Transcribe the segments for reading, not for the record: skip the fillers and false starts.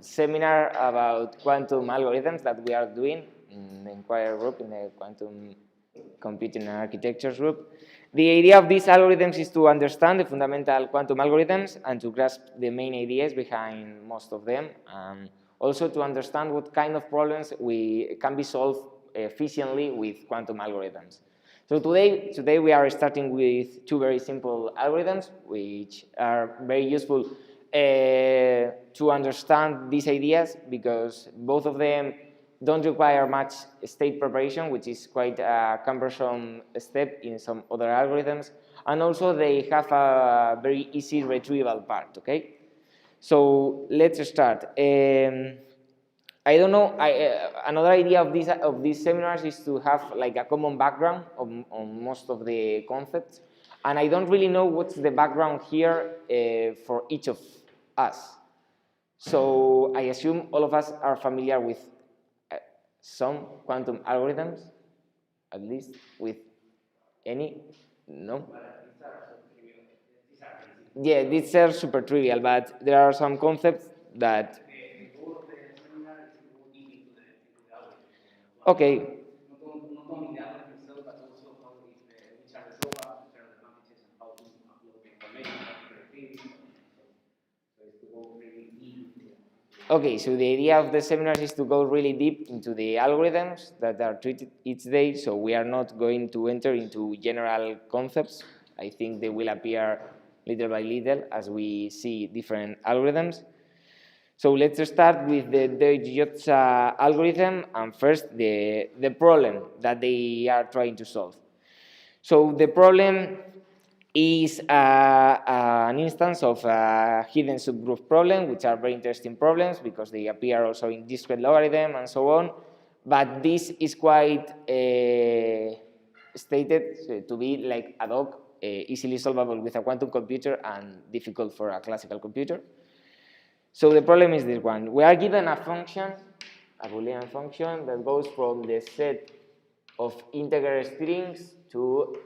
seminar about quantum algorithms that we are doing in the Nquire group, in the quantum computing and architectures group. The idea of these algorithms is to understand the fundamental quantum algorithms and to grasp the main ideas behind most of them. Also to understand what kind of problems can be solved efficiently with quantum algorithms. So today we are starting with two very simple algorithms, which are very useful to understand these ideas because both of them don't require much state preparation, which is quite a cumbersome step in some other algorithms, and also they have a very easy retrieval part, okay? So let's start. I don't know, another idea of these seminars is to have like a common background on most of the concepts, and I don't really know what's the background here for each of us. So I assume all of us are familiar with some quantum algorithms, at least with any, no? Yeah, these are super trivial, but there are some concepts that. Okay. Okay, so the idea of the seminars is to go really deep into the algorithms that are treated each day, so we are not going to enter into general concepts. I think they will appear little by little as we see different algorithms. So let's start with the Deutsch Jozsa algorithm, and first the problem that they are trying to solve. So the problem is an instance of a hidden subgroup problem, which are very interesting problems because they appear also in discrete logarithm and so on. But this is quite stated to be like ad hoc, easily solvable with a quantum computer and difficult for a classical computer. So the problem is this one. We are given a function, a Boolean function, that goes from the set of integer strings to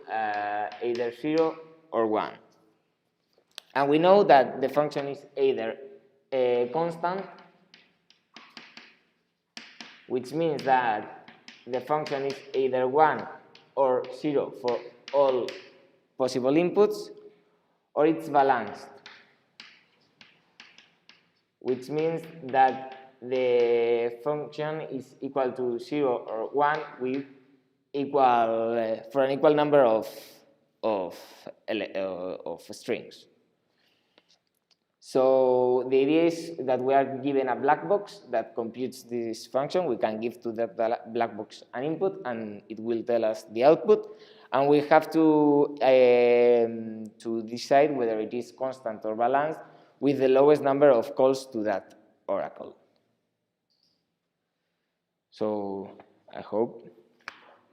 either 0 or 1. And we know that the function is either a constant, which means that the function is either 1 or 0 for all possible inputs, or it's balanced, which means that the function is equal to 0 or 1 with for an equal number of strings. So the idea is that we are given a black box that computes this function. We can give to that black box an input, and it will tell us the output. And we have to decide whether it is constant or balanced with the lowest number of calls to that oracle. So I hope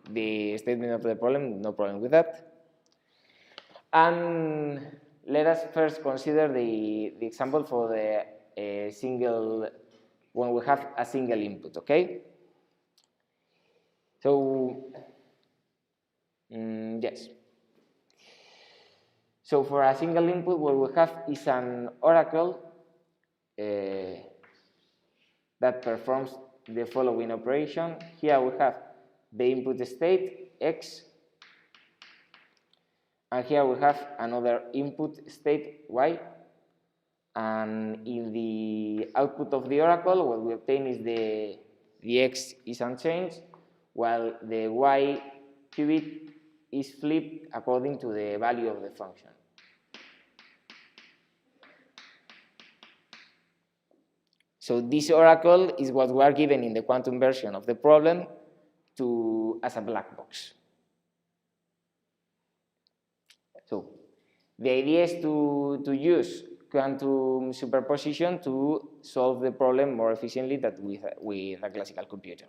the statement of the problem, no problem with that. And let us first consider the example for the single, when we have a single input, okay? So, yes. So for a single input, what we have is an oracle that performs the following operation. Here we have the input state, x, and here we have another input state, y, and in the output of the oracle, what we obtain is the x is unchanged, while the y qubit is flipped according to the value of the function. So this oracle is what we are given in the quantum version of the problem as a black box. So the idea is to use quantum superposition to solve the problem more efficiently than with a classical computer.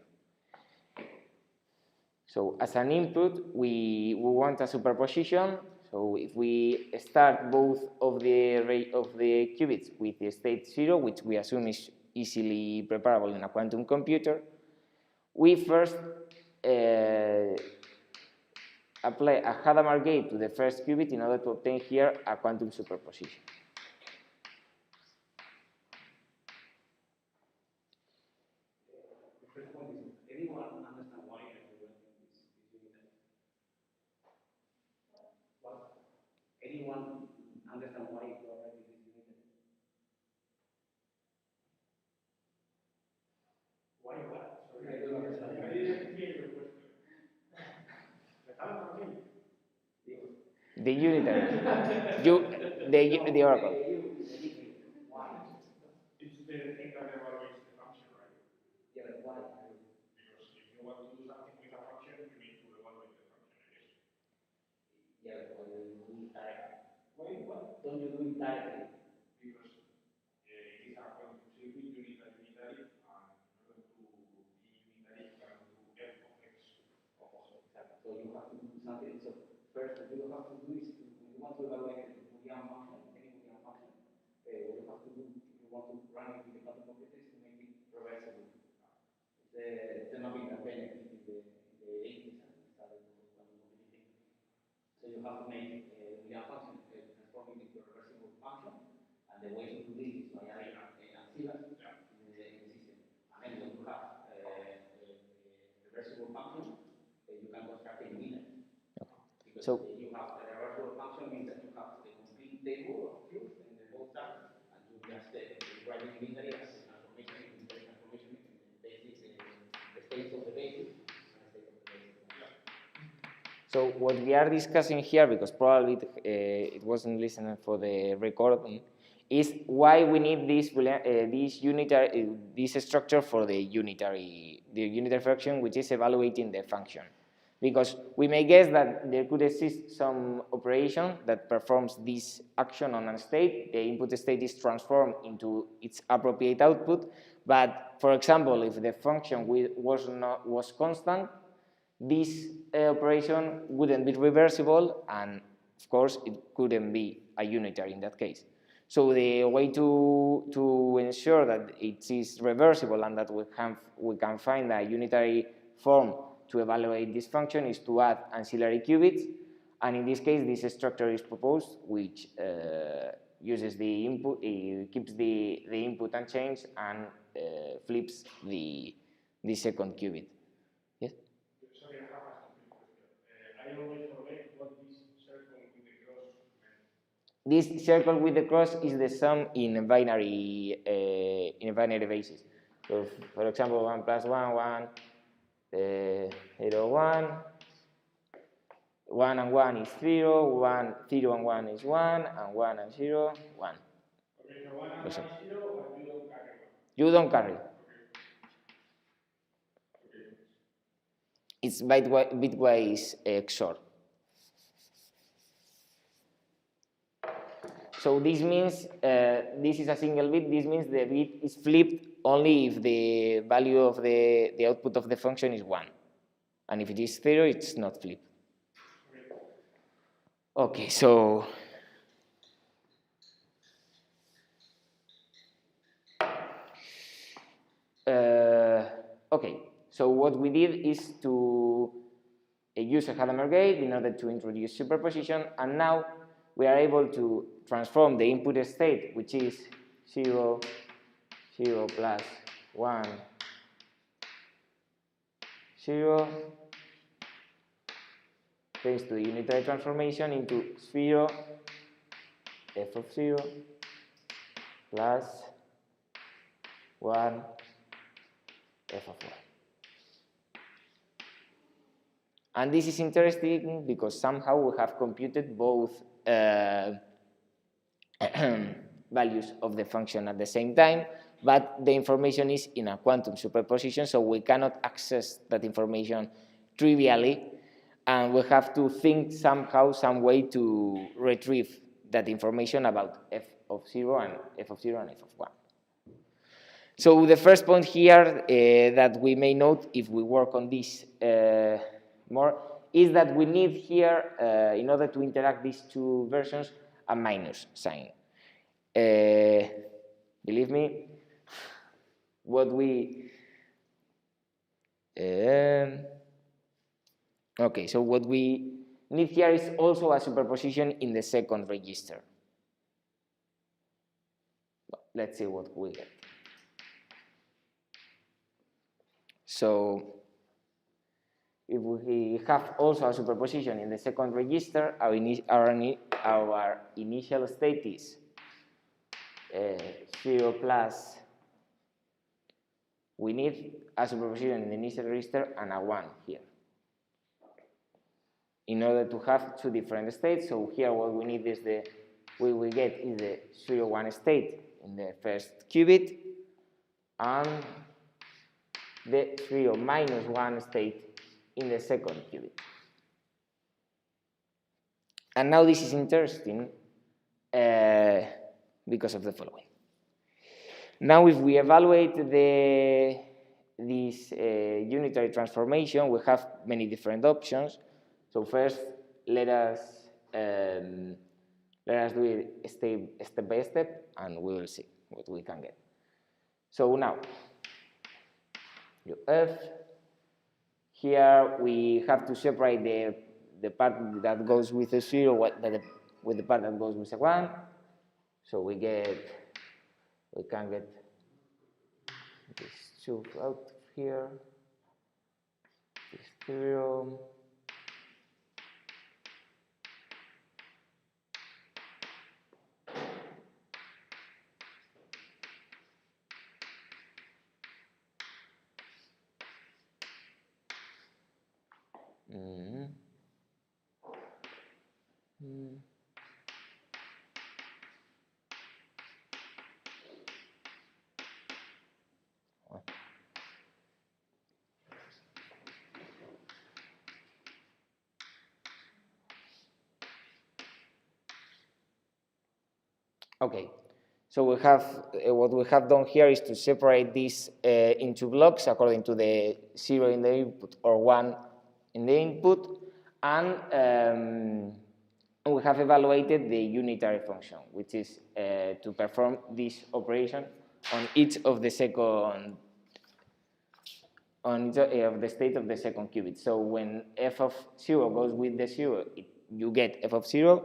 So as an input, we want a superposition. So if we start both of the qubits with the state 0, which we assume is easily preparable in a quantum computer, we first apply a Hadamard gate to the first qubit in order to obtain here a quantum superposition. first point is, anyone understand why everyone is unitary? What? Anyone understand why QuaLg is unitary? Why what? Sorry, I don't understand. I didn't hear your question. The unitary. The oracle. Why? It's the thing that evaluates the function, right? Yeah, but why? Because if you want to do something with a function, you need to evaluate the function, I guess. Yeah, but why do you do it directly? Why? What? Don't you do it directly? Because it is a quantum circuit, you need a unitary, and in order to be unitary, you can do f of x of x. So you have to do something. So first, what you have to do is, when you want to evaluate the Boolean function, any Boolean function, what you have to do, if you want to run it with the quantum computer, is to make it reversible. It's not big benefit in the 80s and started with quantum computing. So you have to make a Boolean function, transform it into a reversible function, and the way to do this is by adding ancillaries in the system. And then when you have a reversible function, you can construct a unit. Because So you have the reversible function means that you have the complete table of fields in the whole chart, and you just write it linearly as a transformation, in the basic, the states of the basis, and the state of the basis. So what we are discussing here, because probably it wasn't listening for the recording, is why we need this structure for the unitary function, which is evaluating the function. Because we may guess that there could exist some operation that performs this action on a state. The input state is transformed into its appropriate output. But for example, if the function was constant, this operation wouldn't be reversible, and of course it couldn't be a unitary in that case. So the way to ensure that it is reversible and that we can find a unitary form to evaluate this function is to add ancillary qubits, and in this case this structure is proposed, which uses the input, keeps the input unchanged, and flips the second qubit. Yes? Sorry, I have a stupid question. I always forget what this circle with the cross meant. This circle with the cross is the sum in a binary basis. So, for example, 1 plus 1, 1, 0, 1. 1 and 1 is 0, 1, 0 and 1 is 1, and 1 and 0, 1. Okay, so 1 and 1 is 0, and you don't carry 1. You don't carry. Okay. It's bitwise XOR. So this means this is a single bit. This means the bit is flipped only if the value of the output of the function is 1. And if it is 0, it's not flipped. Okay, so okay, so what we did is to use a Hadamard gate in order to introduce superposition, and now we are able to transform the input state, which is 0, 0 plus 1, 0, thanks to the unitary transformation, into 0, f of 0, plus 1, f of 1. And this is interesting because somehow we have computed both values of the function at the same time, but the information is in a quantum superposition, so we cannot access that information trivially, and we have to think somehow, some way to retrieve that information about f of 0 and f of 0 and f of 1. So the first point here that we may note if we work on this more is that we need here, in order to interact these two versions, a minus sign. Believe me, what we... okay, so what we need here is also a superposition in the second register. Let's see what we get. So if we have also a superposition in the second register, our initial state is 0 plus, we need a superposition in the initial register and a 1 here, in order to have two different states. So here what we need is we get is the 0, 1 state in the first qubit, and the 0 minus 1 state in the second qubit. And now this is interesting because of the following. Now if we evaluate this unitary transformation, we have many different options. So first, let us do it step by step, and we will see what we can get. So now, F. Here we have to separate the part that goes with a 0 with the part that goes with a 1. So we can get this 2 out here, this 0. Okay, so we have what we have done here is to separate this into blocks according to the 0 in the input or 1 in the input, and we have evaluated the unitary function, which is to perform this operation on each of the second of the state of the second qubit. So when f of 0 goes with the 0, you get f of 0.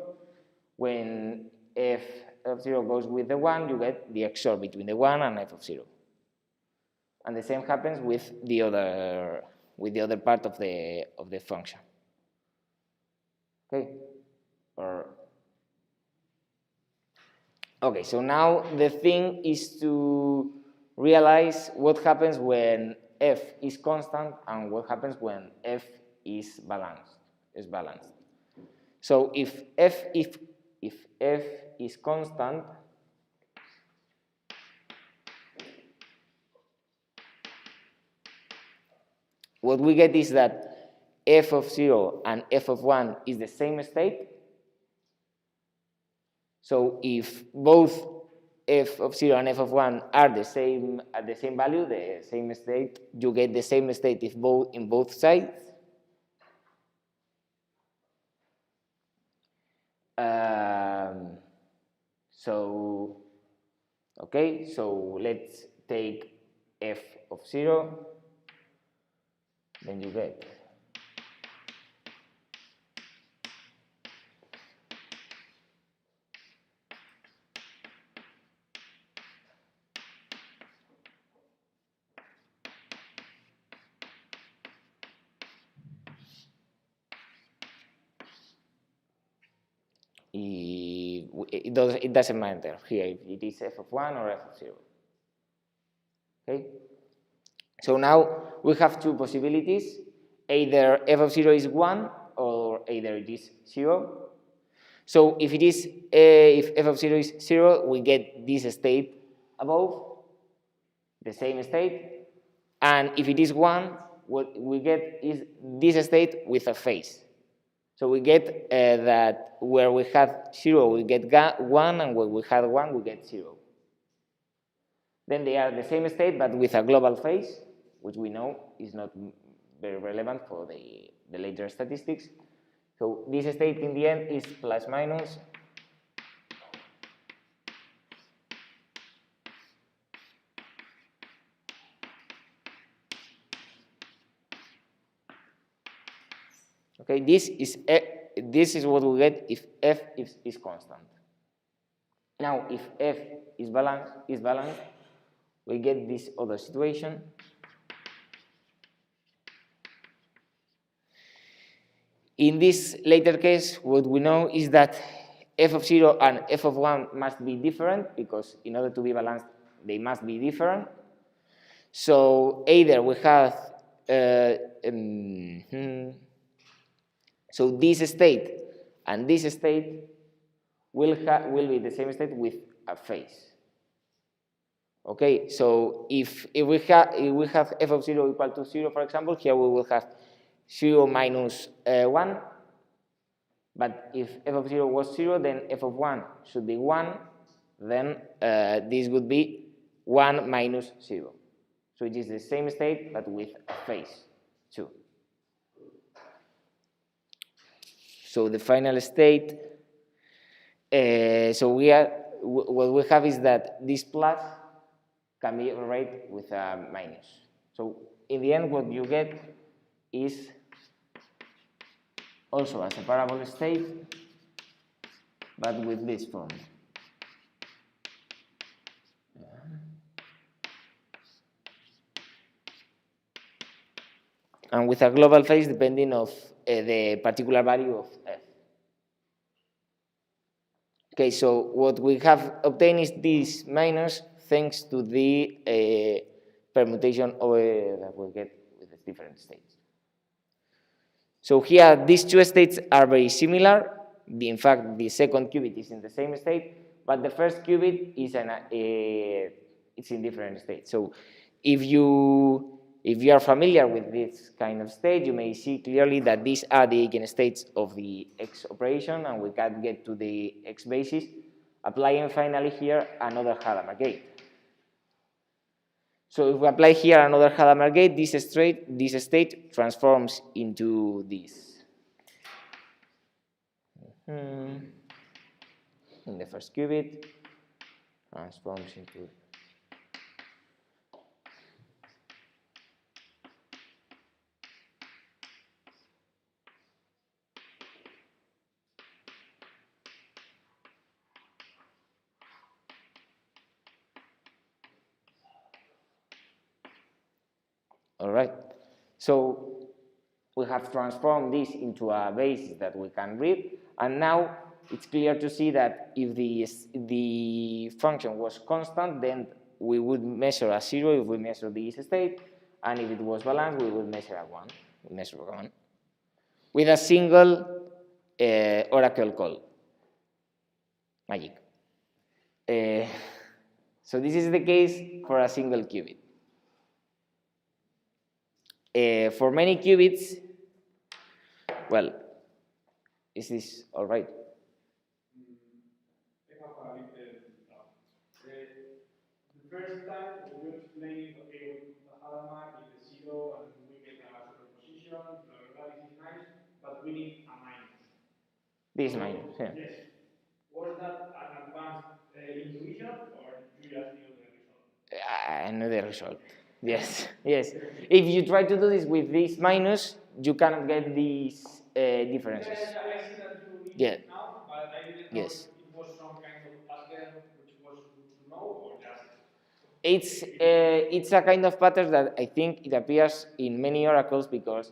When f of 0 goes with the 1, you get the XOR between the 1 and f of 0. And the same happens with the other part of the function. Okay? Okay, so now the thing is to realize what happens when f is constant and what happens when f is balanced. So if f is constant, what we get is that f of 0 and f of 1 is the same state. So if both f of 0 and f of 1 are at the same value, the same state, you get the same state if in both sides. Okay, so let's take f of 0, then you get it doesn't matter here if it is f of 1 or f of 0. Okay? So now we have two possibilities. Either f of 0 is 1 or either it is 0. So if f of 0 is 0, we get this state above, the same state. And if it is 1, what we get is this state with a phase. So we get that where we had 0, we get 1, and where we had 1, we get 0. Then they are the same state, but with a global phase, which we know is not very relevant for the later statistics. So this state in the end is plus minus . Okay, this is what we get if f is constant. Now, if f is balanced, we get this other situation. In this later case, what we know is that f of 0 and f of 1 must be different, because in order to be balanced, they must be different. So either we have, so this state and this state will be the same state with a phase. Okay, so if we have f of 0 equal to 0, for example, here we will have 0 minus 1. But if f of 0 was 0, then f of 1 should be 1. Then this would be 1 minus 0. So it is the same state, but with a phase 2. So the final state, so what we have is that this plus can be overwritten with a minus. So in the end, what you get is also a separable state, but with this form. And with a global phase depending of the particular value of f. Okay, so what we have obtained is this minus thanks to the permutation that we get with the different states. So here, these two states are very similar. In fact, the second qubit is in the same state, but the first qubit is it's in different states. So if you are familiar with this kind of state, you may see clearly that these are the eigenstates of the X operation, and we can get to the X basis, applying finally here another Hadamard gate. So if we apply here another Hadamard gate, this state transforms into this. In the first qubit, transforms into. All right, so we have transformed this into a basis that we can read, and now it's clear to see that if the function was constant, then we would measure a 0 if we measure this state, and if it was balanced, we would measure a 1. We measure 1 with a single oracle call. Magic. So this is the case for a single qubit. For many qubits, well, is this all right? I have a little doubt. The first time when you explained, okay, we put the Hadamard in the 0 and we get a superposition, blah, blah, blah, this is nice, but we need a minus. This minus, yeah. Yes. Was that an advanced intuition, or you just knew the result? I know the result. Yes, yes. If you try to do this with this minus, you cannot get these differences. Yeah, I see that you need it now, but I didn't know if it was some kind of pattern which was good to know, or just. It's a kind of pattern that I think it appears in many oracles, because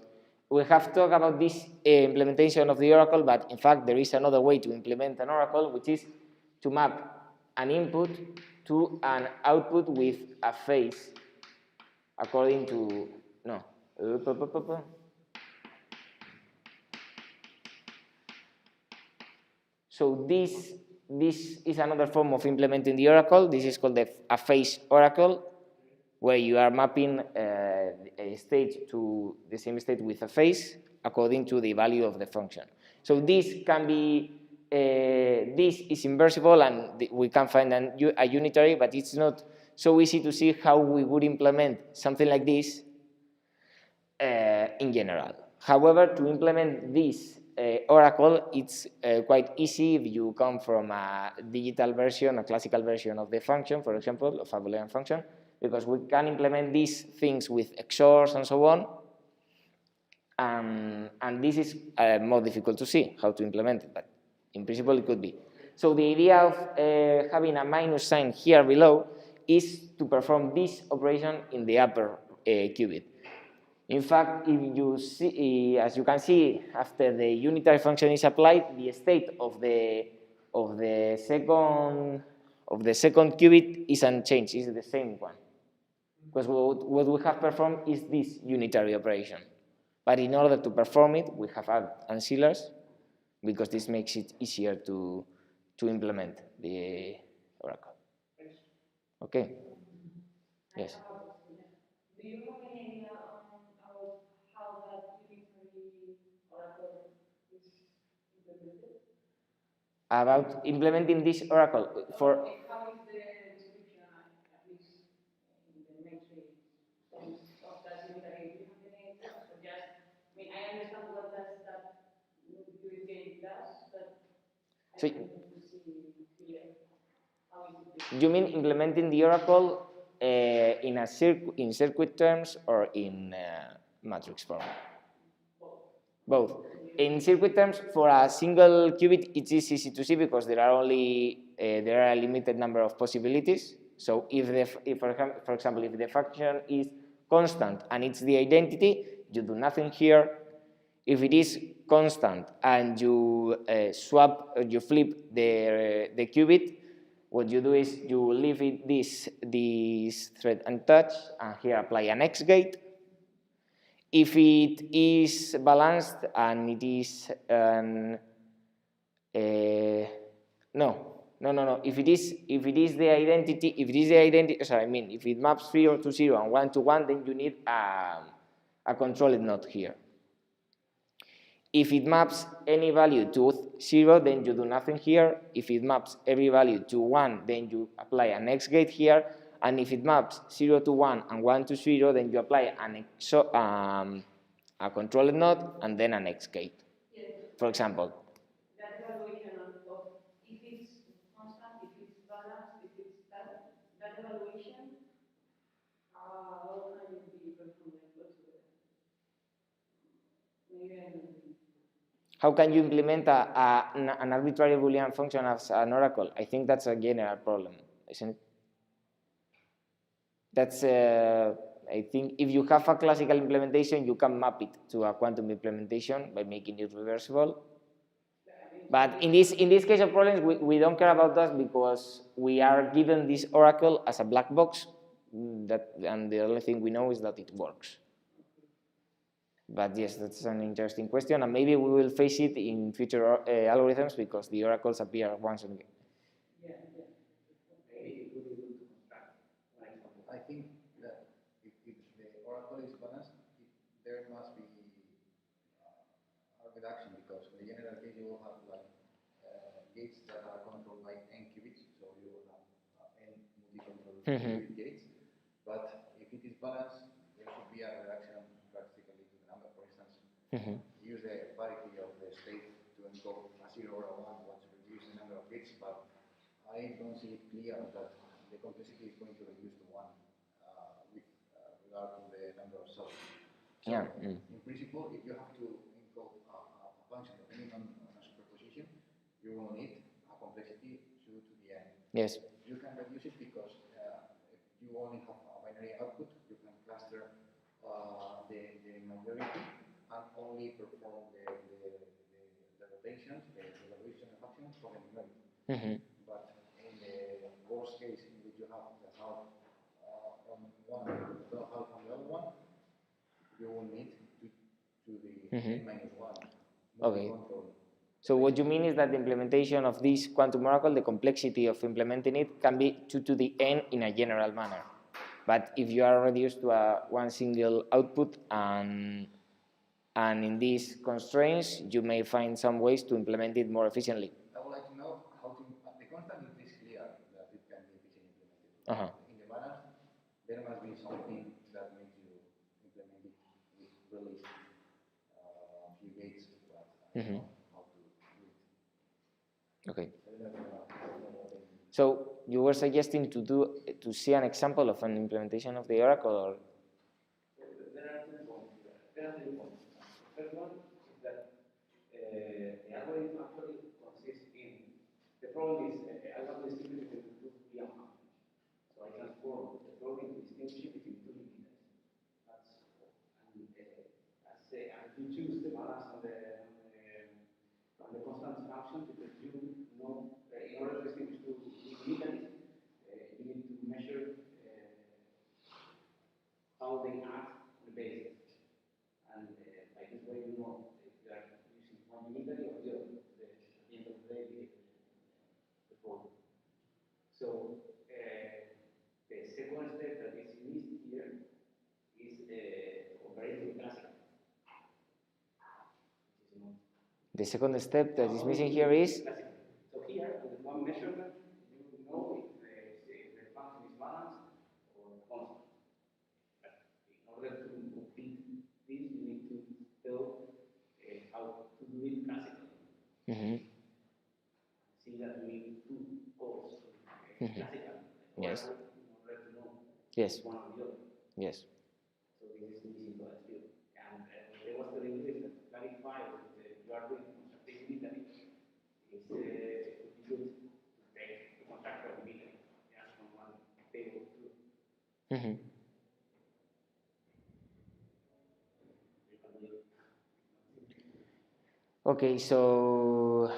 we have talked about this implementation of the oracle, but in fact there is another way to implement an oracle, which is to map an input to an output with a phase according to, no. So this is another form of implementing the oracle. This is called a phase oracle, where you are mapping a state to the same state with a phase according to the value of the function. So this can be, this is inversible, and we can find a unitary, but it's not so easy to see how we would implement something like this in general. However, to implement this oracle, it's quite easy if you come from a digital version, a classical version of the function, for example, of a Boolean function, because we can implement these things with XORs and so on, and this is more difficult to see how to implement it, but in principle it could be. So the idea of having a minus sign here below is to perform this operation in the upper qubit. In fact, if you see, as you can see, after the unitary function is applied, the state of the second qubit is unchanged, is the same one. Because what we have performed is this unitary operation. But in order to perform it, we have added ancillars, because this makes it easier to implement the oracle. Okay. Yes. Do you have any idea about how that unitary oracle is implemented? About implementing this oracle for. How is the description, at least in the matrix of that unitary? Do you have any idea? Or just, I mean, I understand what does that unit gate does, but I don't see clear how is it. You mean implementing the oracle in circuit terms or in matrix form? Both. In circuit terms, for a single qubit, it is easy to see because there are a limited number of possibilities. So for example, if the function is constant and it's the identity, you do nothing here. If it is constant and you flip the qubit, what you do is you leave this thread untouched and here apply an X gate. If it is balanced and it is no. If it is the identity, sorry, I mean if it maps 0 to 0 and 1 to 1, then you need a controlled node here. If it maps any value to 0, then you do nothing here. If it maps every value to 1, then you apply an X gate here. And if it maps 0 to 1 and 1 to 0, then you apply a controlled node and then an X gate, for example. That evaluation of if it's constant, if it's balanced, if it's that evaluation, how can it be performed? Maybe I don't know. How can you implement an arbitrary Boolean function as an oracle? I think that's a general problem, isn't it? That's, I think, if you have a classical implementation, you can map it to a quantum implementation by making it reversible. But in this case of problems, we don't care about that because we are given this oracle as a black box, and the only thing we know is that it works. But yes, that's an interesting question, and maybe we will face it in future algorithms because the oracles appear once again. Maybe it would be good to construct. I think that if the oracle is balanced, there must be a reduction because in the general case you will have like gates that are controlled by n qubits, so you will have n multi-controlled qubit gates. But if it is balanced, there should be a reduction practically to the number. For instance, use the parity of the state to encode a 0 or a 1 to reduce the number of bits, but I don't see it clear that the complexity is going to reduce to 1 with regard to the number of cells. So in principle, if you have to encode a function depending on a superposition, you will need a complexity 2 to the n. Yes. You can reduce it because if you only have a binary output, you can cluster the majority and only perform the rotations, the evaluation of functions for the numerator. But in the worst case in which you have the half on one and the half on the other one, you will need to the n minus 1. Okay. So what you mean is that the implementation of this quantum oracle, the complexity of implementing it can be 2 to the n in a general manner. But if you are reduced to one single output and in these constraints, you may find some ways to implement it more efficiently. I would like to know how to, the constant is clear that it can be efficiently implemented. In the balance, there must be something that makes you implement it with really few gates, but I don't know how to do it. Okay. So you were suggesting to see an example of an implementation of the oracle, or? There are 2 points. First one is that the algorithm actually consists in, the problem is I want to distinguish between 2 Boolean functions. So I transform the problem into distinguishing between 2 limiters. That's all. And basis. And by this way, you know if you are using one unitary or the other. At the end of the day, the problem. So the second step that is missed here is comparing to classical. The second step that is missing here is Classical. So here, with one measurement, you know if the function is balanced or constant. But in order to complete this, you need to tell how to do it classically. See that we need two calls classical. Yes. In order to know Yes. one or the other. Yes. So this is missing to that field. And there was the English that clarified that you are doing constructive unitary. It's good to take the contractor unitary just from one table to Okay, so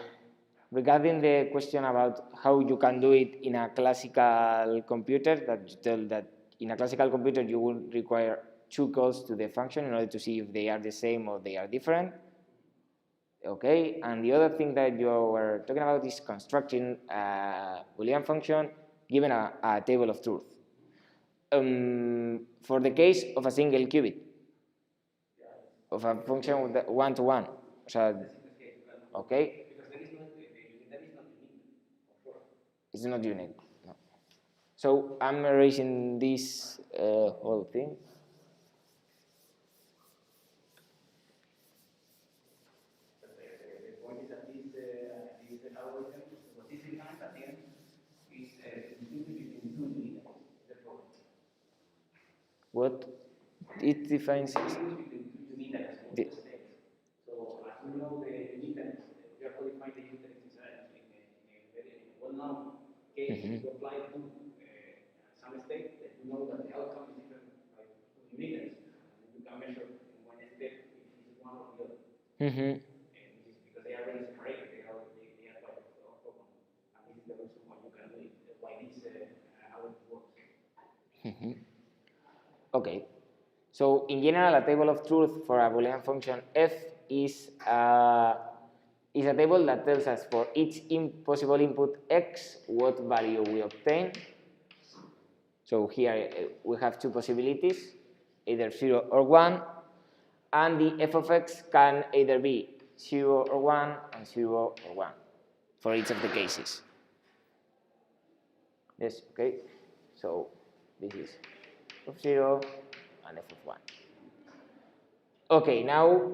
regarding the question about how you can do it in a classical computer, that you tell that in a classical computer you will require two calls to the function in order to see if they are the same or they are different. Okay, and the other thing that you were talking about is constructing a Boolean function given a table of truth. For the case of a single qubit, of a function with one-to-one, okay? because there is not the unitary is not unique, of course. It's not unique. No. So I'm erasing this whole thing. The point is that this algorithm, what this defines at the end is distinguish between two unitaries. The problem. What it defines is Distinguish between two unitaries of the state. So as we know the unitaries, we are codifying the unitaries in a very well-known case. You apply to some state that you know that the outcome is different by two unitaries. And you can measure in one step if it is one or the other. Because they are very separated, they are quite orthogonal. And this is the reason why you can do it, why this algorithm works. okay. So in general, a table of truth for a Boolean function f is a table that tells us for each possible input x what value we obtain. So here we have two possibilities, either 0 or 1, and the f of x can either be 0 or 1 and 0 or 1 for each of the cases. Yes, okay. So this is f of 0 and f of 1. Okay, now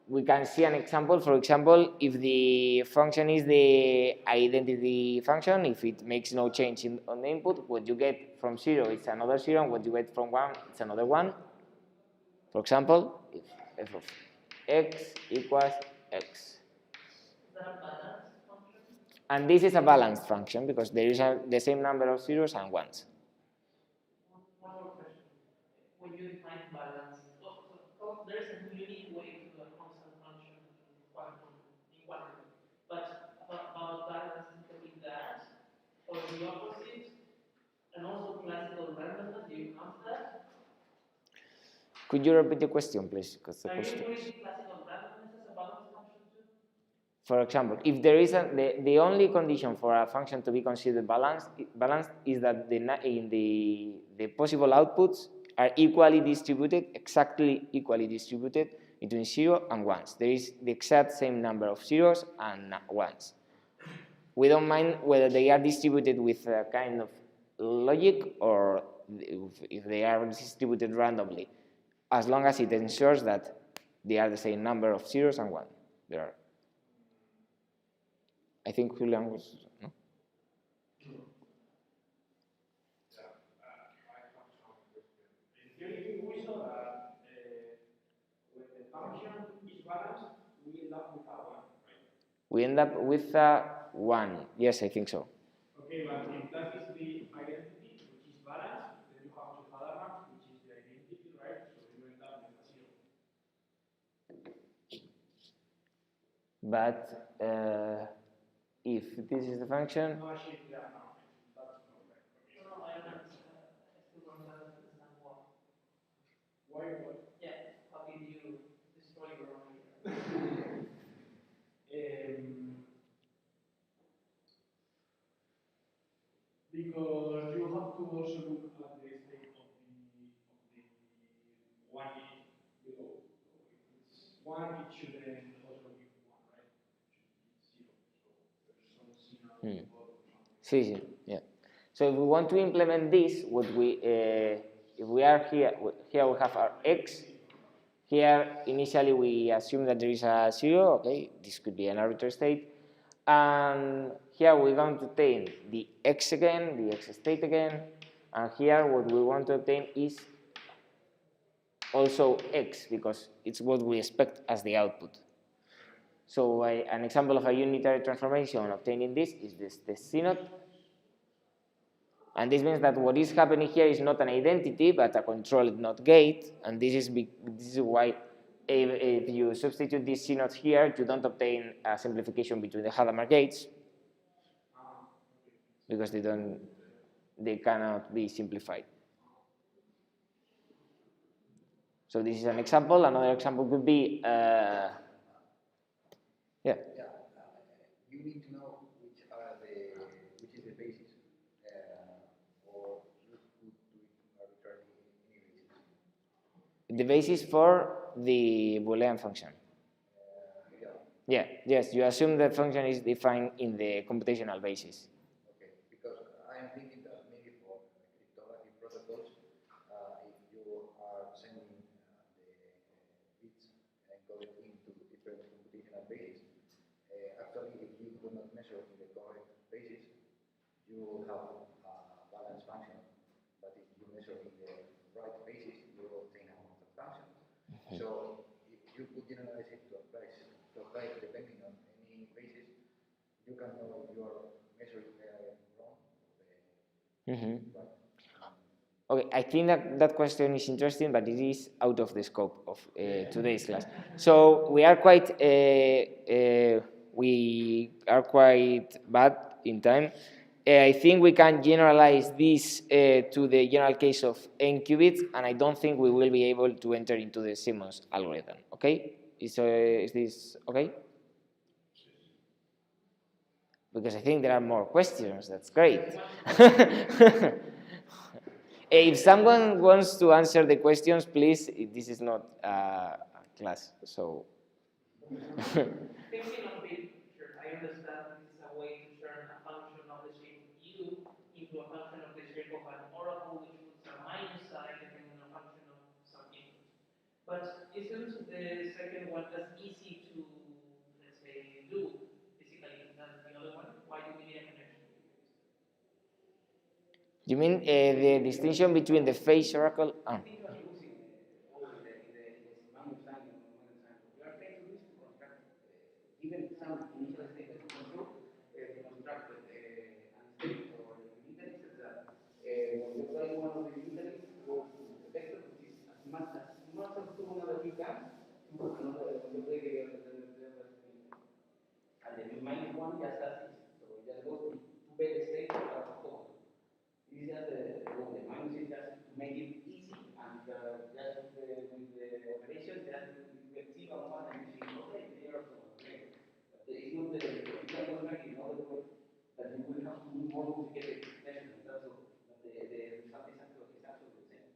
we can see an example. For example, if the function is the identity function, if it makes no change on the input, what you get from 0 is another 0, and what you get from 1 is another 1. For example, if f of x equals x. Is that a balanced function? And this is a balanced function because there is the same number of zeros and ones. One more question. When you define balance, there is a unique way to do a constant function in quantum. But about balance, including that, or the opposite, and also classical randomness, do you count that? Could you repeat the question, please? Because the Are you question putting classical randomness as a balance function too? For example, if there is the only condition for a function to be considered balanced is that the possible outputs are equally distributed, exactly equally distributed between 0 and 1s. There is the exact same number of zeros and 1s. We don't mind whether they are distributed with a kind of logic or if they are distributed randomly, as long as it ensures that they are the same number of zeros and 1. There are. I think Julian was, no? In theory, we saw that when the function is balanced, we end up with a 1, right? We end up with a 1. Yes, I think so. Okay, but if that is the identity, which is balanced, then you have to Hadamard, which is the identity, right? So you end up with a 0. But if this is the function, No, actually, yeah, no, that's not right. No, I don't understand. I still don't understand why. Why? Yeah, 1, it should then also be 1, right? It should be 0. So there's some signal involved or something. Sí, sí, yeah. So if we want to implement this, what we if we are here, here we have our x. Here initially we assume that there is a 0. Okay, this could be an arbitrary state. And here we're going to obtain the x again, the x state again. And here what we want to obtain is also x, because it's what we expect as the output. So an example of a unitary transformation obtaining this is the C0. And this means that what is happening here is not an identity, but a controlled NOT gate. And this is why if you substitute this C0 here, you don't obtain a simplification between the Hadamard gates, because they cannot be simplified. So this is an example. Another example could be, yeah. You need to know which is the basis, or you could do it arbitrarily any basis. The basis for the Boolean function. Yeah, yes, you assume that function is defined in the computational basis. Okay, because I am thinking that maybe for cryptography protocols, if you are sending the bits encoded into different computational bases, actually if you do not measure in the correct basis, you will have a balanced function. But if you measure in the right basis, you will obtain a quantum function. So if you could generalize it to apply depending on any basis, you can know if you are measuring wrong. Right? Okay, I think that question is interesting, but it is out of the scope of today's class. So we are quite bad in time. I think we can generalize this to the general case of n qubits, and I don't think we will be able to enter into the Simmons algorithm. Okay, is this okay? Because I think there are more questions. That's great. If someone wants to answer the questions, please. This is not a class, so. Thinking of big picture, I understand this is a way to turn a function of the shape of U into a function of the shape of an oracle, which puts a minus sign depending on a function of some input. But isn't the second one as easy to, let's say, do physically than the other one? Why do we need a connection? You mean the distinction between the phase oracle? I think you are using all in the minus sign or minus sign. We are trying to use to construct, given some initial state that you control, to construct an state or unitaries is that when you apply one of the unitaries goes to the vector, which is as much as to another you can to another when you play the other unitary. And the minus one just does it. So it just goes to base state out of common. This is just the minus is just to make it easy and just with the operation, just you can see on one and you see, okay, they are so okay. But it's not the physical contract in other words that you will have to do more complicated measurements. That's all. But the result is absolutely the same.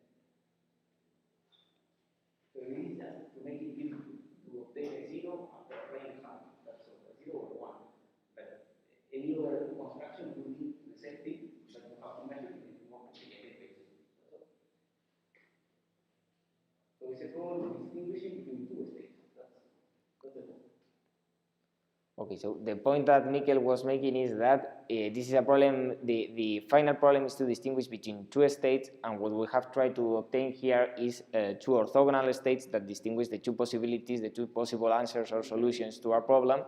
So it is just to make it easy to obtain a zero after applying something. That's all, a 0 or 1. But any other construction will do the same thing. So it's a problem distinguishing between two states. That's the point. Okay, so the point that Mikel was making is that this is a problem, the final problem is to distinguish between two states, and what we have tried to obtain here is two orthogonal states that distinguish the two possibilities, the two possible answers or solutions to our problem.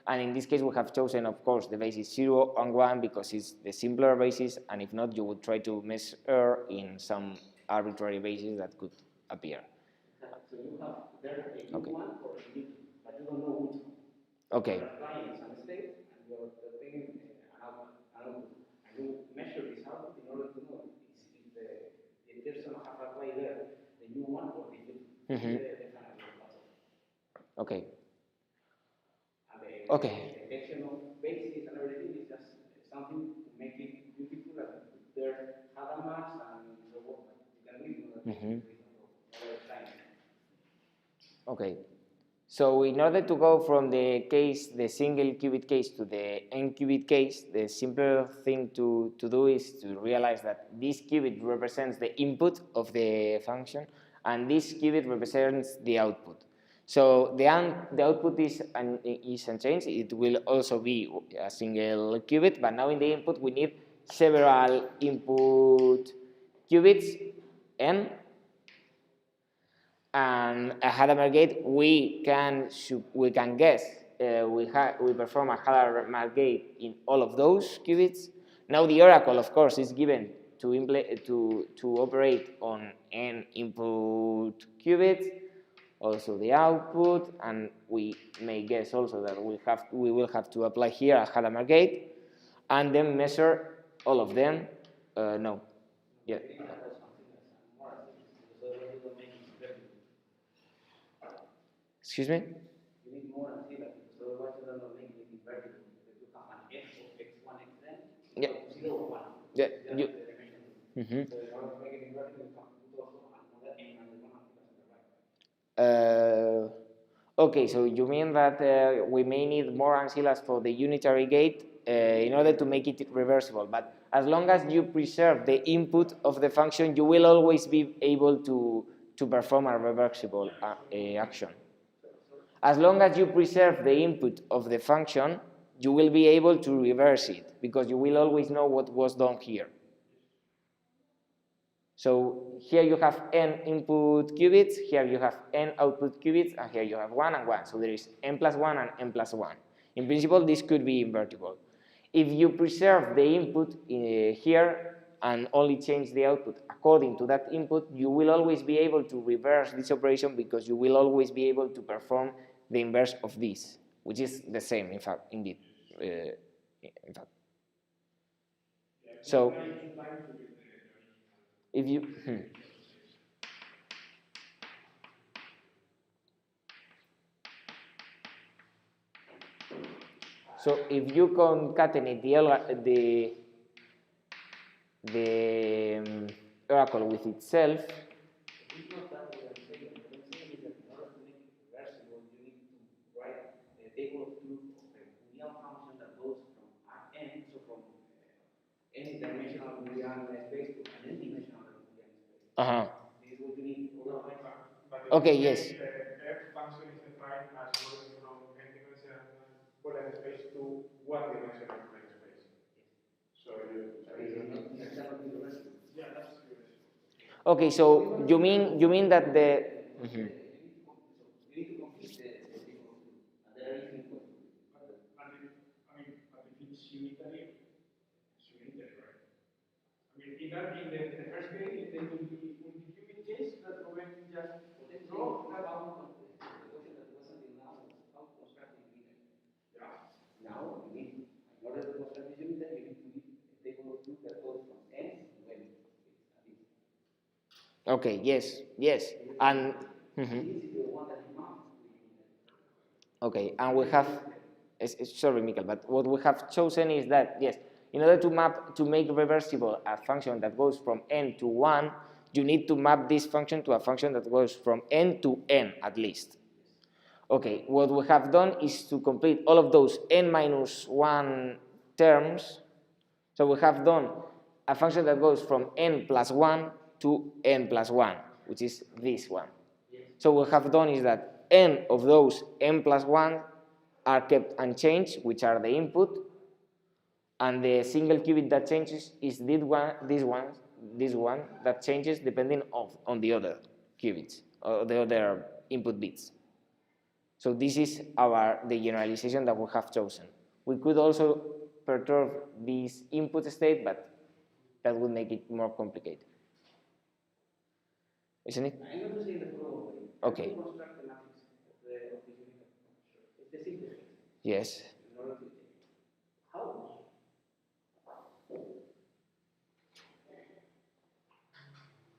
And in this case, we have chosen, of course, the basis 0 and 1 because it's the simpler basis, and if not, you would try to measure in some arbitrary basis that could appear. So you have there a U1 or a U2, but you don't know which one. Okay. You are applying some state and you are obtaining an output. And you measure this output in order to know if the person have applied there the U1 or the U2. Okay. And the Okay. detection of bases and everything is just something to make it beautiful and there Hadamas and so on. You can read Okay. So in order to go from the single qubit case to the n qubit case, the simple thing to do is to realize that this qubit represents the input of the function, and this qubit represents the output. So the output is unchanged. It will also be a single qubit, but now in the input we need several input qubits, n. And a Hadamard gate, we can guess we perform a Hadamard gate in all of those qubits. Now the oracle, of course, is given to operate on n input qubits, also the output, and we may guess also that we will have to apply here a Hadamard gate, and then measure all of them. No, yeah. Excuse me? You need more ancilla, because otherwise you don't make it invertible. Because you have an f of x1, xn, Yeah. 0 or 1. Yeah. So in order to make it invertible, you have to put also another n minus 1 ancillas on the right. Okay, so you mean that we may need more ancillas for the unitary gate in order to make it reversible, but as long as you preserve the input of the function, you will always be able to perform a reversible action. As long as you preserve the input of the function, you will be able to reverse it, because you will always know what was done here. So here you have n input qubits, here you have n output qubits, and here you have 1 and 1. So there is n plus 1 and n plus 1. In principle, this could be invertible. If you preserve the input here and only change the output according to that input, you will always be able to reverse this operation, because you will always be able to perform the inverse of this, which is the same, in fact, indeed. In fact. So if you so if you concatenate the oracle with itself, It's not that what I'm saying. What I'm saying is that in order to make it reversible, you need to write a table of truth of a Boolean function that goes from n, so from n-dimensional Boolean space to an n-dimensional Boolean space. This is what you need. Okay, yes. F function is defined as going from n-dimensional Boolean space to one-dimensional Boolean space. So yeah, that's good. Okay, so you mean that the You need to complete the table of truth, and there are different ways. But if it's unitary, right? I mean, in the first case, in the multi-qubit case, that Rube just draw that out. The question that was until now was how to construct the unitary. Yeah. Now, you need, in order to construct the unitary, you need to need a table of truth that goes from n to n. Okay, yes, and This is the one that you mount to the unitary. okay, and we have, sorry, Michael, but what we have chosen is that, yes, in order to make reversible a function that goes from n to 1, you need to map this function to a function that goes from n to n at least. Okay, what we have done is to complete all of those n minus 1 terms. So we have done a function that goes from n plus 1 to n plus 1, which is this one. So what we have done is that n of those n plus 1 are kept unchanged, which are the input, and the single qubit that changes is this one that changes depending on the other qubits, or the other input bits. So this is the generalization that we have chosen. We could also perturb this input state, but that would make it more complicated. Isn't it? I'm going to say in the following way. Okay. To construct the matrix of the unit. It's the simplest. Yes. In order to how?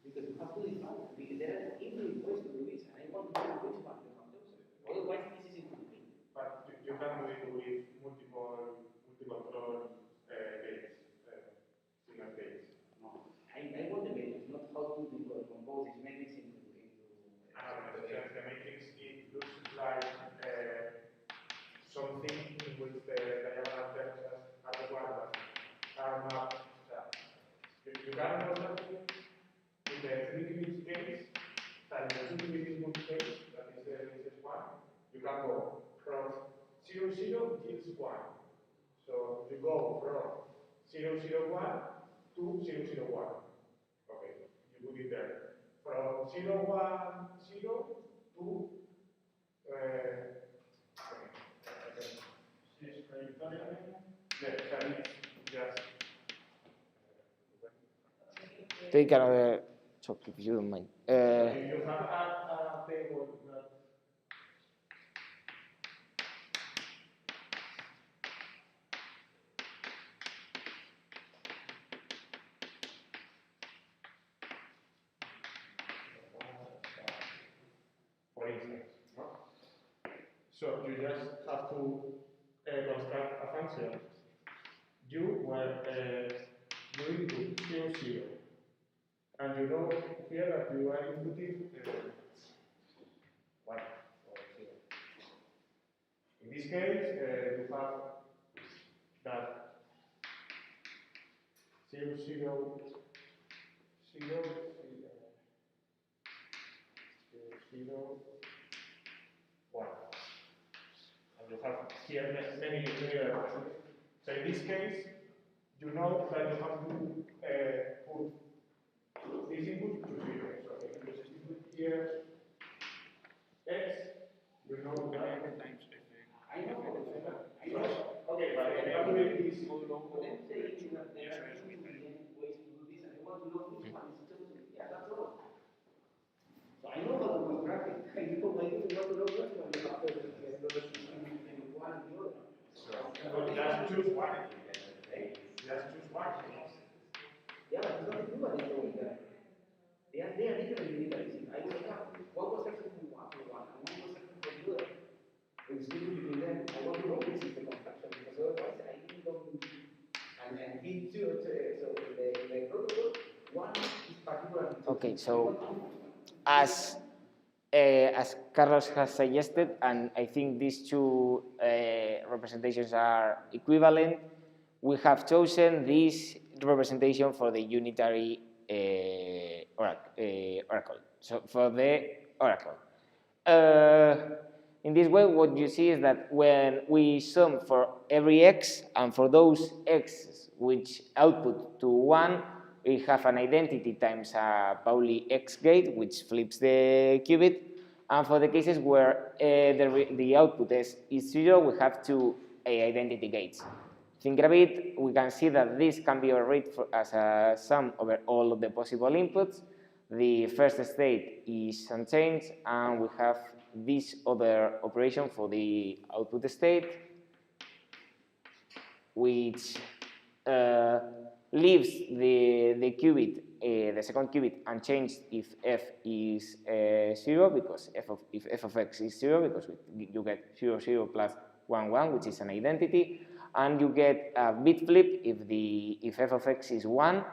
Because you have to define. There are infinite ways to do this, and I want to know which one you have chosen. Otherwise, this is incomplete. But you can do it with multiple control gates, single gates. No, I want the matrix, not how to compose this matrix into The matrix, it looks like know from 0, 0 till 1. So you go from 0, 0, 1 to 0, 0, 1. Okay, you put it there. From 0, 1, 0 to just Take another chalk if you don't mind. you have a table that for instance, no? So you just have to construct a function. You were you input 0, 0. And you know here that you are inputting 1 or 0. In this case, you have that 0, 0, 0, 0, 1. And you have here many references. So in this case, you know that you have to put this input to 0. So if you just input here x, you know that times I know. okay, but if you are doing this, Let's say that there are 2 million ways to do this, and I want to know which one is chosen. Yeah, that's all. So I know how to construct it. I know I need to know which one is after the one and the other. so just choose one. Just choose one. Yeah, but it's not the two that is doing that. They are different unitaries. I will have one was section for one, and one was section for the other. When distinguish between them, I want to know which is the construction, because otherwise I really don't. And he too, so the protocol, one is particular. Okay, so as Carlos has suggested, and I think these two representations are equivalent, we have chosen this representation for the unitary oracle. So for the oracle. In this way, what you see is that when we sum for every x, and for those x's which output to 1, we have an identity times a Pauli x gate, which flips the qubit. And for the cases where the output is 0, we have two identity gates. Think a bit, we can see that this can be read as a sum over all of the possible inputs. The first state is unchanged, and we have this other operation for the output state, which leaves the qubit, the second qubit, unchanged if f is 0, because if f of x is 0, because you get 0, 0 plus 1, 1, which is an identity, and you get a bit flip if f of x is 1,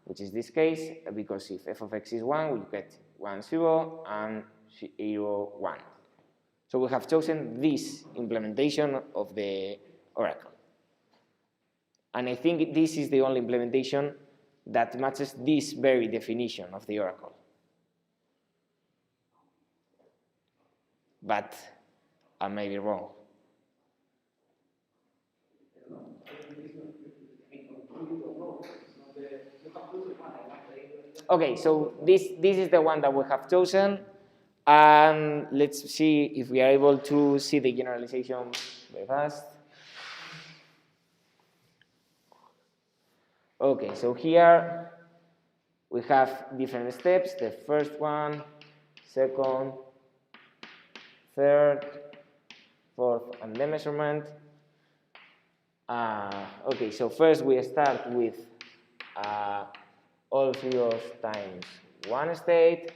which is this case, because if f of x is 1, we get 1, 0, and 0, 1. So we have chosen this implementation of the oracle. And I think this is the only implementation that matches this very definition of the oracle. But I may be wrong. Okay, so this is the one that we have chosen. And let's see if we are able to see the generalization very fast. Okay, so here we have different steps. The first one, second, third, fourth, and the measurement. Okay, so first we start with all zeros times one state.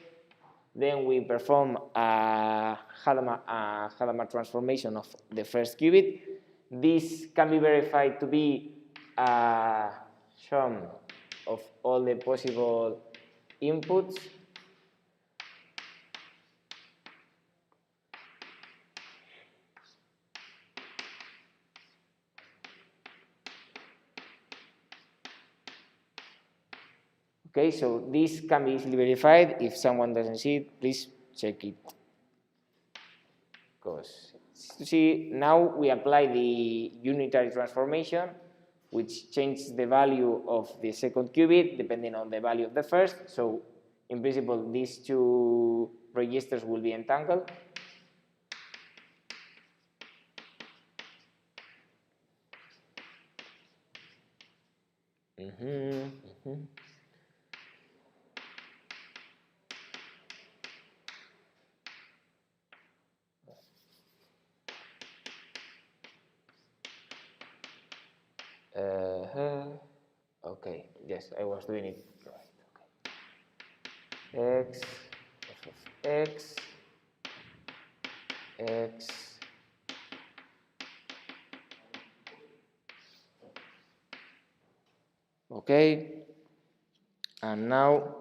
Then we perform a Hadamard transformation of the first qubit. This can be verified to be a sum of all the possible inputs. Okay, so this can be easily verified. If someone doesn't see it, please check it, because see, now we apply the unitary transformation, which changes the value of the second qubit depending on the value of the first. So in principle, these two registers will be entangled. Okay, yes, I was doing it right. Okay. X, f of x, x. Okay, and now,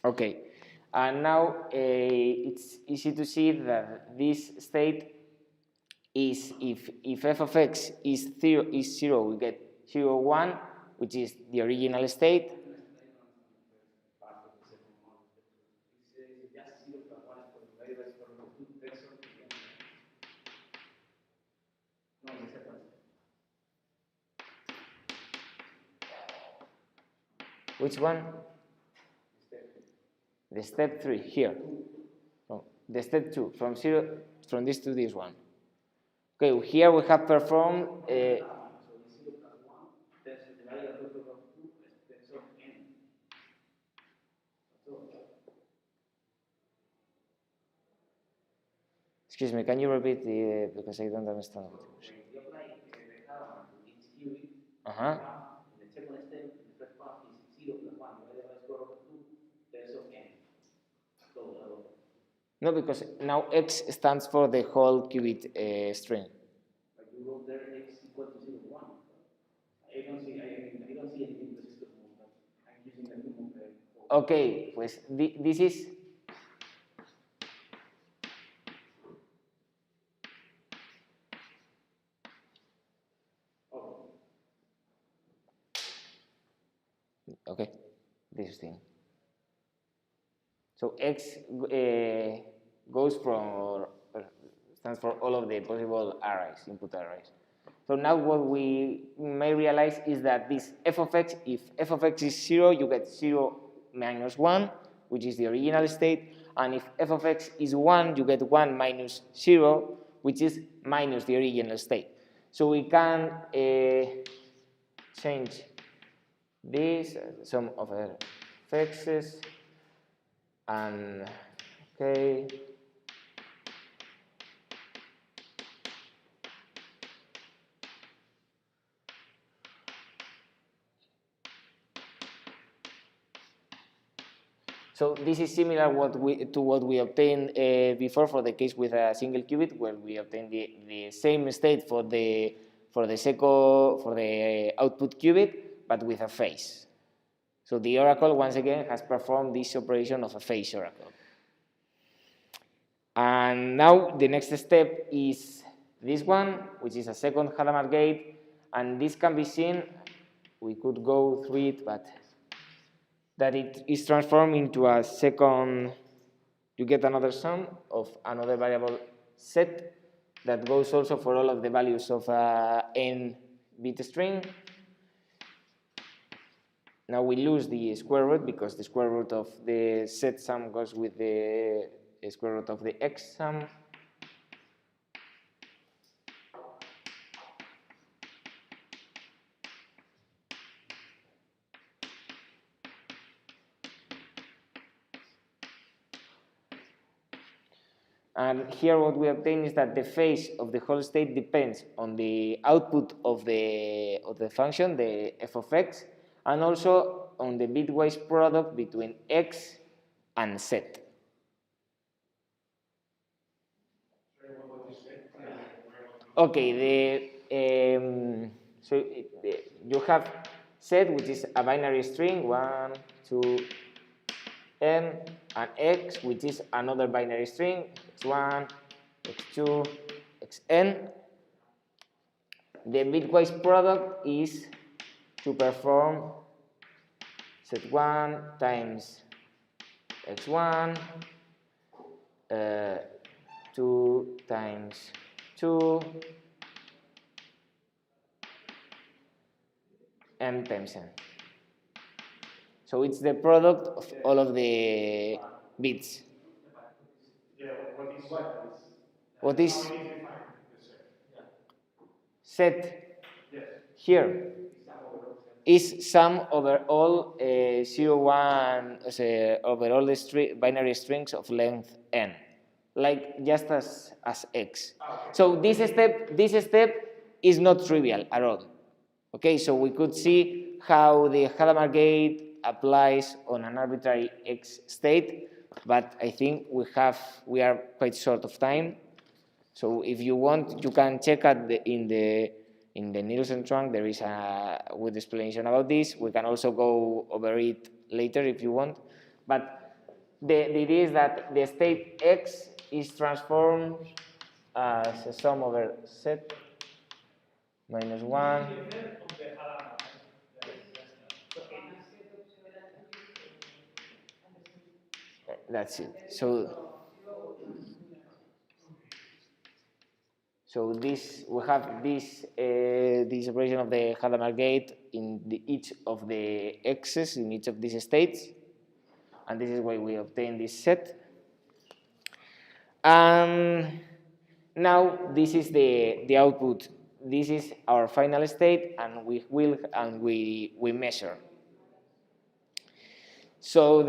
okay, and now it's easy to see that this state is if f of x is zero, we get 0, 1, which is the original state. Which one? The step 3 here. No, the step 2 from 0 from this to this one. Okay, here we have performed. Excuse me, can you repeat because I don't understand what you're saying. Uh-huh. The second step, the first part is 0 plus 1 divided by square root of 2 times of n. No, because now x stands for the whole qubit string. But you wrote there x equal to 0, 1. I don't see anything to system move, but I'm using the two move. Okay, pues this is. Okay, this thing. So x goes from, stands for all of the possible arrays, input arrays. So now what we may realize is that this f of x, if f of x is 0, you get 0 minus 1, which is the original state. And if f of x is 1, you get 1 minus 0, which is minus the original state. So we can change this, some of the fx's, and okay. So this is similar to what we obtained before for the case with a single qubit, where we obtained the same state for the output qubit, but with a phase. So the oracle once again has performed this operation of a phase oracle. And now the next step is this one, which is a second Hadamard gate, and this can be seen. We could go through it, but that it is transformed into a second, you get another sum of another variable set that goes also for all of the values of n bit string. Now we lose the square root because the square root of the set sum goes with the square root of the x sum. And here what we obtain is that the phase of the whole state depends on the output of the function, the f of x, and also on the bitwise product between x and z. Okay, you have z, which is a binary string, 1, 2, n, and x, which is another binary string, x1, x2, xn. The bitwise product is to perform z1 times x1 2 times 2 m times n. So it's the product of all of the bits. Yeah, what is What is how it is defined, the set Yes. here is sum over all 0, 1, over all the binary strings of length n, like just as x. So this step is not trivial at all. Okay, so we could see how the Hadamard gate applies on an arbitrary x state, but I think we are quite short of time. So if you want, you can check at in the Nielsen trunk. There is a good explanation about this. We can also go over it later if you want. But the idea is that the state x is transformed as a sum over set minus 1. That's it. So this we have this operation of the Hadamard gate in each of the x's in each of these states, and this is why we obtain this set. And now this is the output. This is our final state, and we measure. So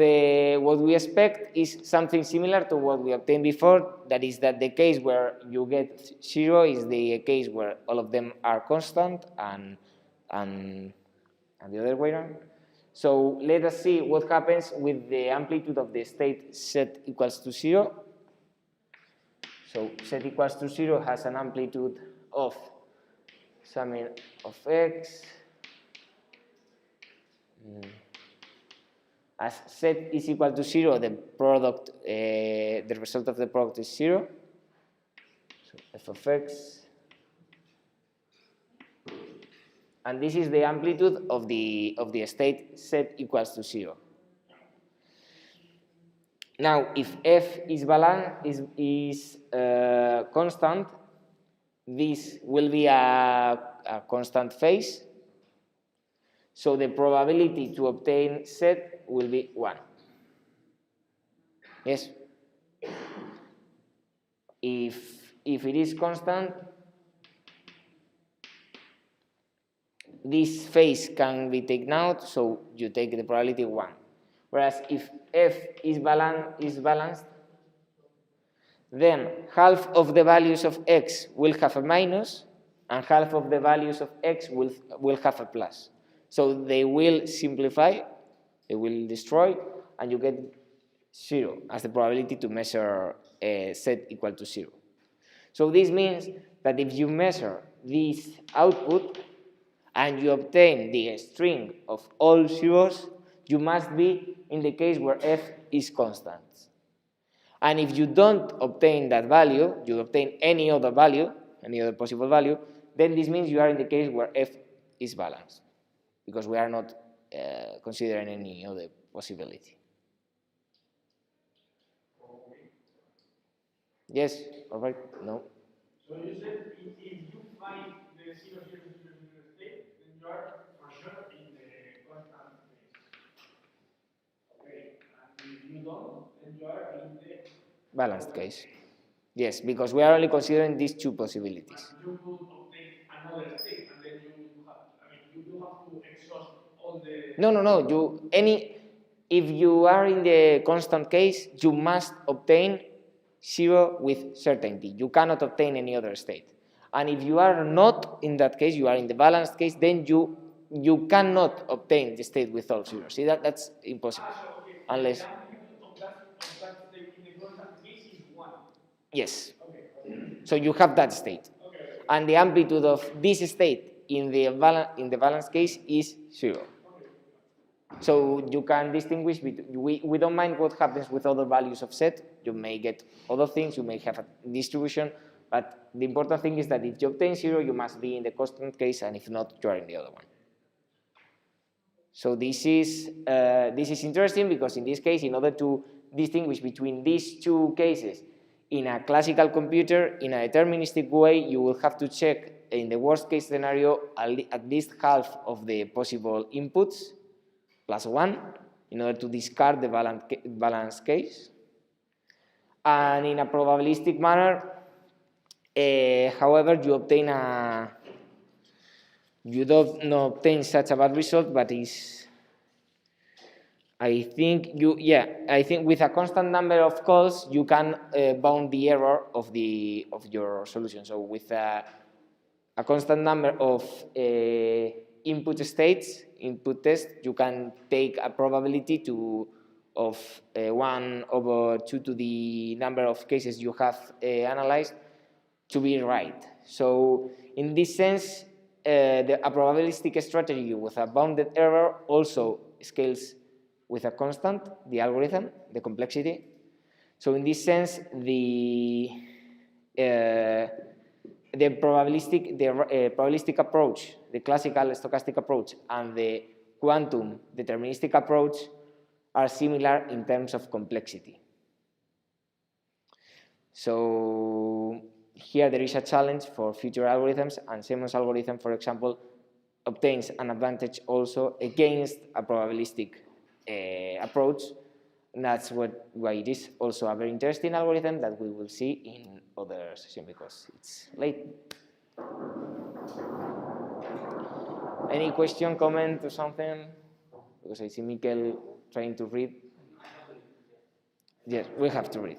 what we expect is something similar to what we obtained before. That is that the case where you get 0 is the case where all of them are constant, and the other way around. So let us see what happens with the amplitude of the state set equals to 0. So set equals to 0 has an amplitude of summing of x. As set is equal to 0, the product, the result of the product is 0. So f of x, and this is the amplitude of the state set equals to 0. Now, if f is constant, this will be a constant phase. So the probability to obtain set will be 1. Yes? If it is constant, this phase can be taken out, so you take the probability 1. Whereas if f is balanced, then half of the values of x will have a minus, and half of the values of x will have a plus. So they will simplify, they will destroy, and you get 0 as the probability to measure a set equal to 0. So this means that if you measure this output and you obtain the string of all zeros, you must be in the case where f is constant. And if you don't obtain that value, you obtain any other value, any other possible value, then this means you are in the case where f is balanced, because we are not considering any other possibility. Yes? All right? No? So you said if you find the 0, 0, 0, 0 state, then you are for sure in the constant phase. Okay, and if you don't, then you are in the Balanced case. Yes, because we are only considering these two possibilities. You could obtain another state, and then you have to exhaust all the. No. If you are in the constant case, you must obtain 0 with certainty. You cannot obtain any other state. And if you are not in that case, you are in the balanced case, then you cannot obtain the state with all zeros. See, that's impossible. Okay. Unless. The amplitude of that state in the constant case is 1. Yes. Okay. So you have that state. Okay. And the amplitude of this state in the balanced case is 0. So you can distinguish between, we don't mind what happens with other values of set. You may get other things, you may have a distribution, but the important thing is that if you obtain 0, you must be in the constant case, and if not, you are in the other one. So this is interesting because in this case, in order to distinguish between these two cases. In a classical computer, in a deterministic way, you will have to check, in the worst case scenario, at least half of the possible inputs, +1, in order to discard the balanced case. And in a probabilistic manner, however, you don't obtain such a bad result, but I think with a constant number of calls you can bound the error of your solution. So with a constant number of input tests, you can take a probability of 1/2 to the number of cases you have analyzed to be right. So in this sense, a probabilistic strategy with a bounded error also scales with a constant, the algorithm, the complexity. So in this sense, the probabilistic approach, the classical stochastic approach, and the quantum deterministic approach are similar in terms of complexity. So here there is a challenge for future algorithms, and Simon's algorithm, for example, obtains an advantage also against a probabilistic approach. And that's why it is also a very interesting algorithm that we will see in other session because it's late. Any question, comment, or something? Because I see Mikel trying to read. Yes, we have to read.